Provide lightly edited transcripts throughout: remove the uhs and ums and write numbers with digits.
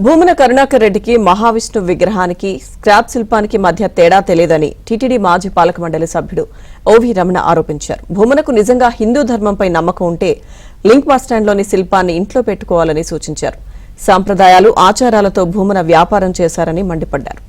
భూమన కరుణాకర్ రెడ్డికి మహావిష్ణు విగ్రహానికి స్క్రాప్ శిల్పానికి మధ్య తేడా తెలియదని టీటీడీ మాజీ పాలక మండలి సభ్యుడు ఓవి రమణ ఆరోపించారు. భూమనకు నిజంగా హిందూ ధర్మంపై నమ్మకం ఉంటే లింక్ బస్టాండ్లోని శిల్పాన్ని ఇంట్లో పెట్టుకోవాలని సూచించారు. సాంప్రదాయాలు ఆచారాలతో భూమన వ్యాపారం చేశారని మండిపడ్డారు.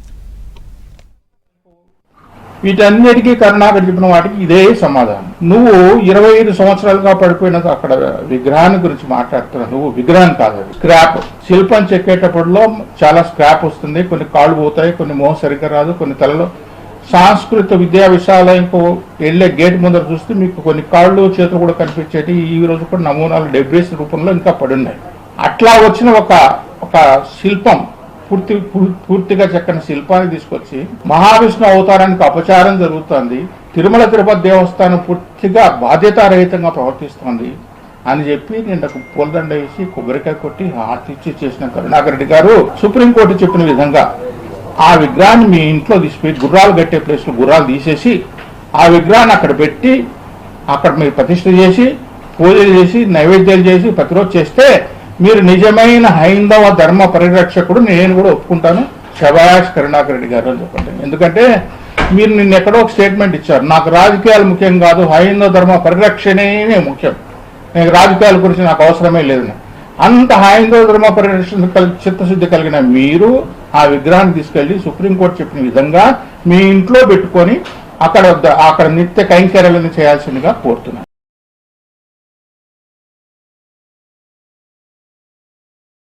వీటన్నిటికీ కరుణాకర్ చెప్పిన వాటికి ఇదే సమాధానం. నువ్వు 25 సంవత్సరాలుగా పడిపోయిన అక్కడ విగ్రహాన్ని గురించి మాట్లాడుతున్నావు. నువ్వు విగ్రహం కాదు, స్క్రాప్. శిల్పం చెక్కేటప్పుడులో చాలా స్క్రాప్ వస్తుంది, కొన్ని కాళ్ళు పోతాయి, కొన్ని మోహం సరిగ్గా రాదు, కొన్ని తలలో. సాంస్కృతిక విద్యా విశాలయంకు వెళ్లే గేట్ ముందర చూస్తే మీకు కొన్ని కాళ్ళు చేతులు కూడా కనిపించేటి ఈ రోజు కూడా నమూనాలు డెబ్రీస్ రూపంలో ఇంకా పడున్నాయి. అట్లా వచ్చిన ఒక శిల్పం పూర్తిగా చెక్కని శిల్పాన్ని తీసుకొచ్చి మహావిష్ణు అవతారానికి అపచారం జరుగుతుంది, తిరుమల తిరుపతి దేవస్థానం పూర్తిగా బాధ్యతారహితంగా ప్రవర్తిస్తుంది అని చెప్పి నిన్న పూలదండ వేసి కొబ్బరికాయ కొట్టి ఆర్తిచ్చి చేసిన కరుణాకర్ రెడ్డి గారు సుప్రీంకోర్టు చెప్పిన విధంగా ఆ విగ్రహాన్ని మీ ఇంట్లో తీసిపోయి గుర్రాలు కట్టే ప్లేస్లో గుర్రాలు తీసేసి ఆ విగ్రహాన్ని అక్కడ పెట్టి అక్కడ మీరు ప్రతిష్ఠ చేసి పూజలు చేసి నైవేద్యాలు చేసి ప్రతిరోజు చేస్తే మీరు నిజమైన హైందవ ధర్మ పరిరక్షకుడు నేను కూడా ఒప్పుకుంటాను. శభాష్ కరుణాకర్ రెడ్డి గారు అని చెప్పండి. ఎందుకంటే మీరు నిన్న ఎక్కడో ఒక స్టేట్మెంట్ ఇచ్చారు, నాకు రాజకీయాలు ముఖ్యం కాదు, హైందవ ధర్మ పరిరక్షణే ముఖ్యం, నేను రాజకీయాల గురించి నాకు అవసరమే లేదు. అంత హైందవ ధర్మ పరిరక్షణ చిత్తశుద్ధి కలిగిన మీరు ఆ విగ్రహాన్ని తీసుకెళ్లి సుప్రీంకోర్టు చెప్పిన విధంగా మీ ఇంట్లో పెట్టుకొని అక్కడ నిత్య కైంకర్యాలను చేయాల్సిందిగా కోరుతున్నాను.